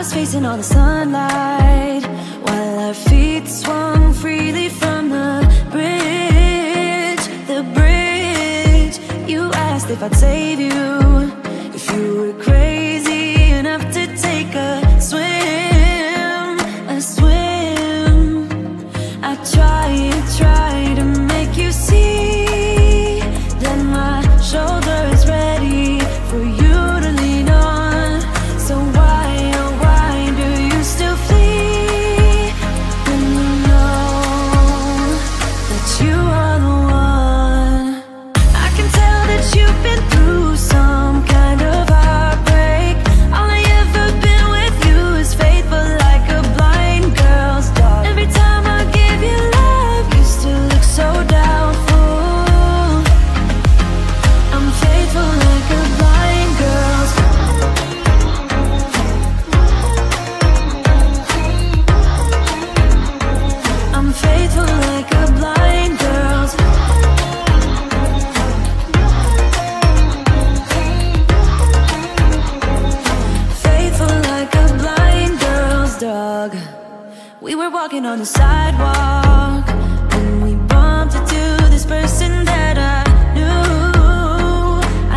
was facing all the sunlight while our feet swung freely from the bridge. The bridge. You asked if I'd save you, if you were crazy enough to take a swim, a swim. I tried to make you see that my shoulder is ready for you to lean on. So why, oh why do you still flee when you know that you are the one? I can tell that you've been through some kind of heartbreak. All I ever been with you is faithful like a blind girl's dog. Every time I give you love, you still look so doubtful. I'm faithful like a blind girl's dog. I'm faithful like a blind girl's dog. Faithful like a blind girl's dog. We were walking on the sidewalk when we bumped into this person that I knew.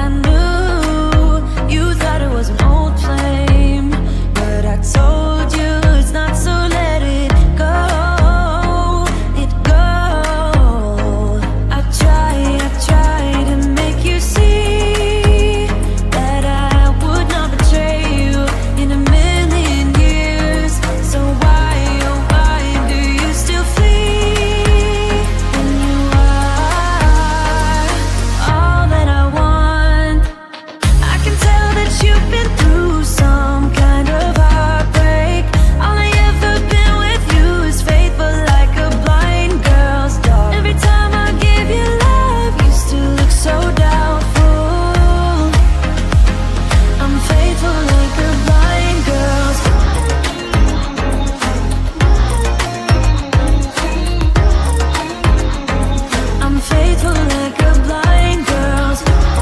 I knew you thought it was an old flame, but I told you it's not, so let it go. It go. I tried to make you see that I would not betray you in a million years. So why, oh why do you still flee when you are all that I want? I can tell that you've been through some kind of heartbreak. All I ever been with you is faithful like a blind girl's dog. Every time I give you love, you still look so doubtful. I'm faithful like a blind girl's dog. I'm faithful like a blind girl's dog.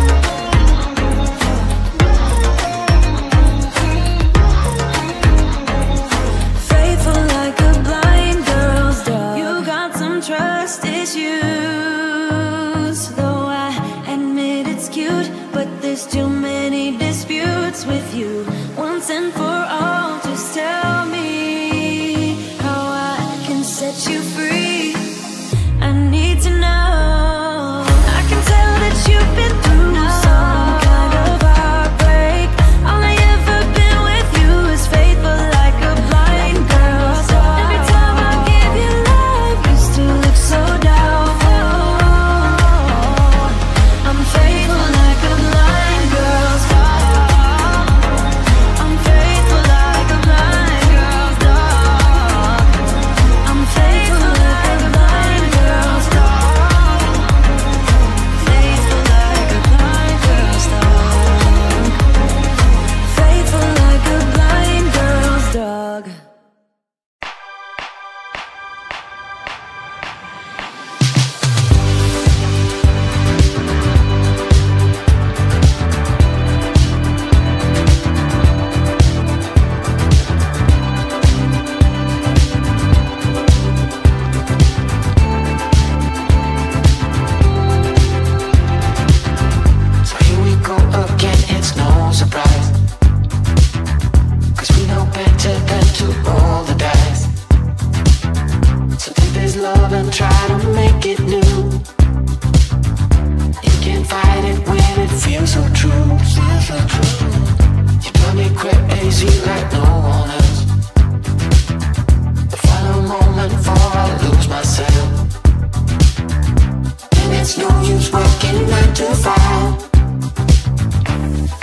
Faithful like a blind girl's dog. You got some trust issues, though I admit it's cute, but there's too many disputes with you. Once and for all, just tell me how I can set you free. I need to know. I can tell that you've been through some kind of heartbreak. All I ever been with you is faithful like a blind girl's dog. Every time I give you love, you still look so doubtful. I'm faithful like a blind girl's dog. I'm faithful like a blind girl's dog. I'm faithful like a blind girl's dog. Faithful like a blind girl's dog. Faithful like a blind girl's dog. So here we go again, it's no surprise, 'cause we know better than to roll the dice. So take this love and try to make it new. You can't fight it when it feels so true. You drive me crazy like no one else. The final moment before I lose myself. And it's no use working 9 to 5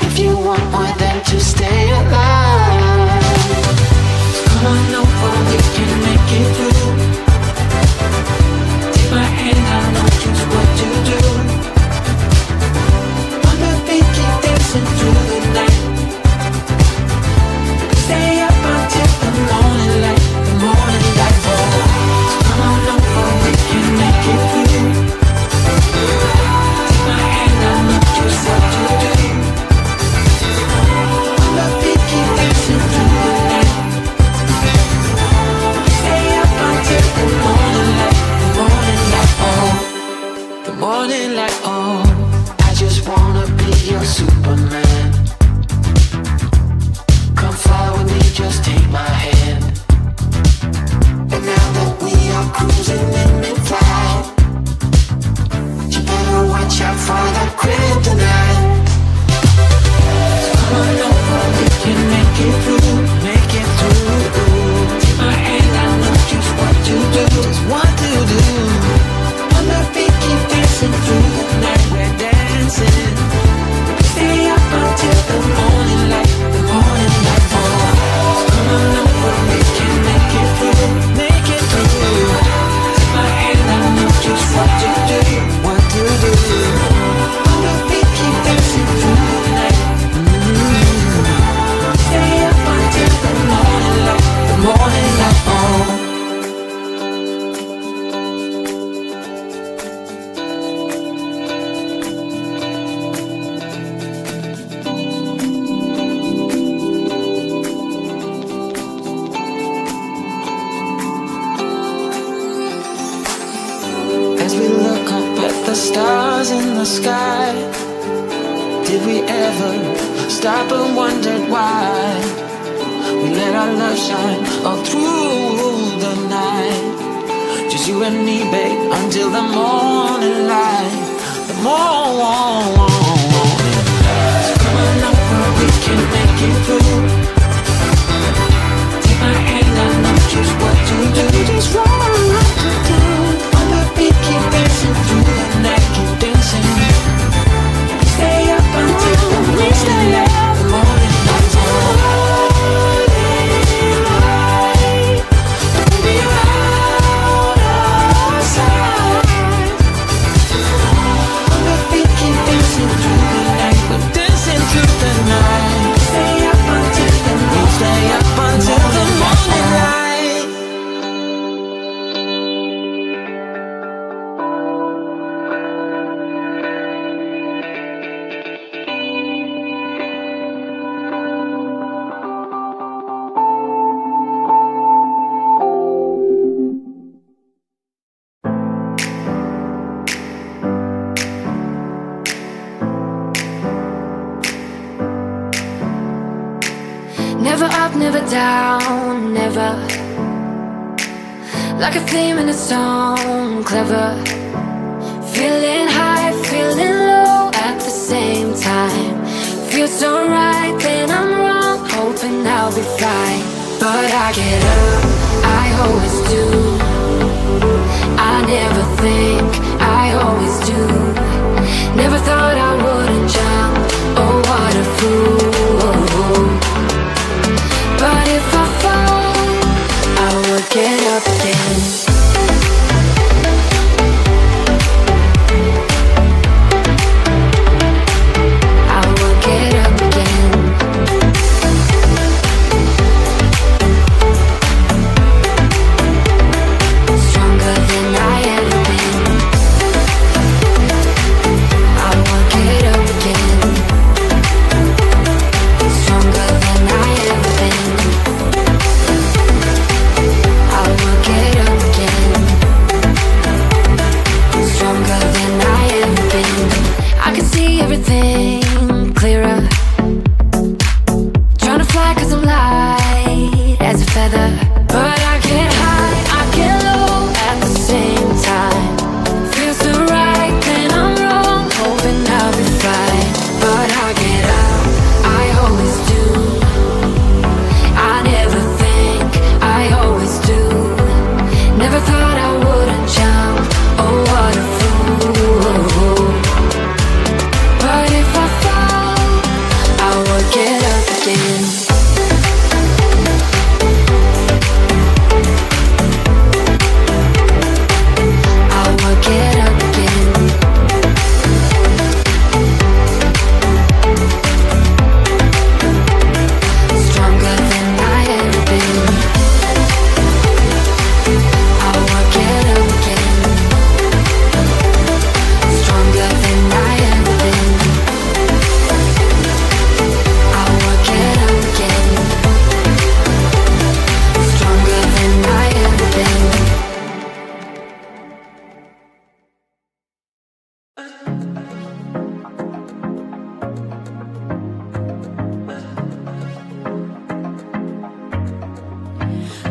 if you want more than to stay alive. So come on over, we can make it through. Take my hand, I know just what to do. On the beat, keep dancing through the night. Stay up until the morning light, the morning light. Oh, so come on over, we can make it through. Take my hand, I know just what to do. On the beat, keep dancing through the night. as we look up at the stars in the sky. Did we ever stop and wondered why we let our love shine all through the night? Just you and me, babe, until the morning light. The morning. So come on over, we can make it through. Take my hand, I know just what to do. Just what to do. On the beat, keep dancing through the night, keep dancing. Stay up until the morning light. The morning light. Don't be out of sight. On the beat, keep dancing through the night. We're dancing through the night. Stay up until the morning. Stay up until the morning light. Never up, never down, never. Like a theme in a song, clever. Feeling high, feeling low at the same time. Feels so right, then I'm wrong, hoping I'll be fine. But I get up, I always do. I never think, I always do. Never thought I wouldn't jump, oh what a fool. But if I fall, I will get up again. I will get up again. Stronger than I ever been. I will get up again. Stronger than I ever been. I will get up again. Stronger than I ever been. I can see everything clearer. Trying to fly cause I'm light as a feather. But I get high, I get low at the same time. Feels so right, then I'm wrong, hoping I'll be fine. But I get up, I always do. I never think, I always do. Never thought I wouldn't jump, oh what a fool. But if I fall, I will get up again. I will get up again. Stronger than I ever been. I will get up again. Stronger than I ever been. I will get up again. Stronger than I ever been.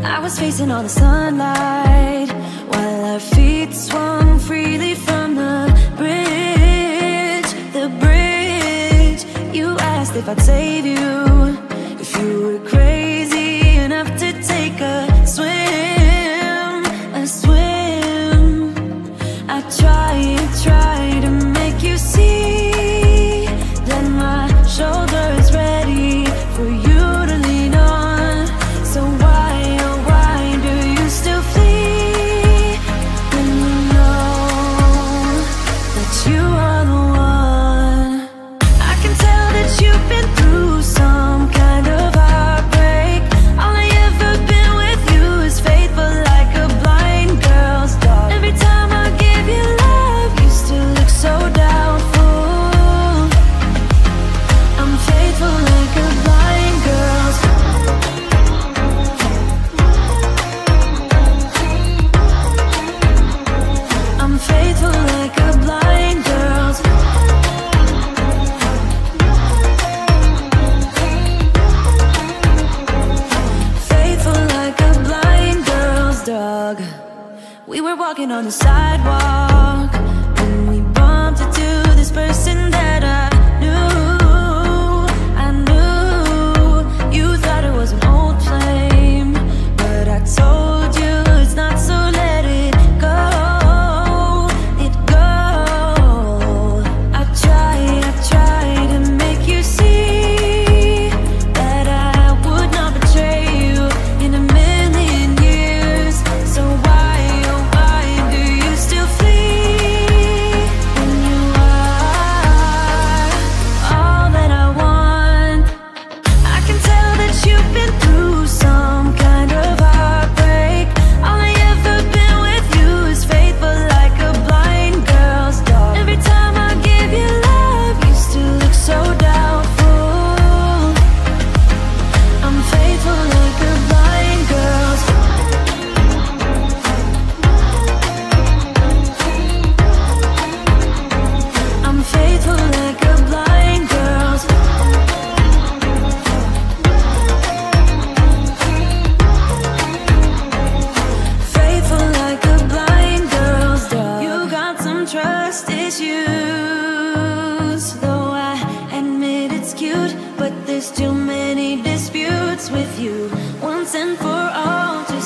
I was facing all the sunlight while our feet swung freely from the bridge. The bridge. You asked if I'd save you, if you were crazy enough to take a swim, a swim. I try to make you see that my shoulder is ready for you to lean on. So why, oh why do you still flee when you know that you are the one? I can tell that you've been through some kind of heartbreak. All I ever been with you is faithful like a blind girl's dog. Every time I give you love, you still look so doubtful. faithful like a blind girl's. Faithful like a blind girl's dog. We were walking on the sidewalk and we bumped into this person that I knew. I knew you thought it was an old flame, but I told you it's not, so let it go. It go. I tried to make you see that I would not betray you in a million years. So why, oh why do you still flee when you are all that I want? I can tell that you've been through some kind of heartbreak. All I ever been with you is faithful like a blind girl's dog. Every time I give you love, you still look so doubtful. I'm faithful like a blind girl's. I'm faithful like a blind girl's. Faithful like a blind girl's dog. You got some trust issues, though I admit it's cute, but there's too many disputes with you. Once and for all, to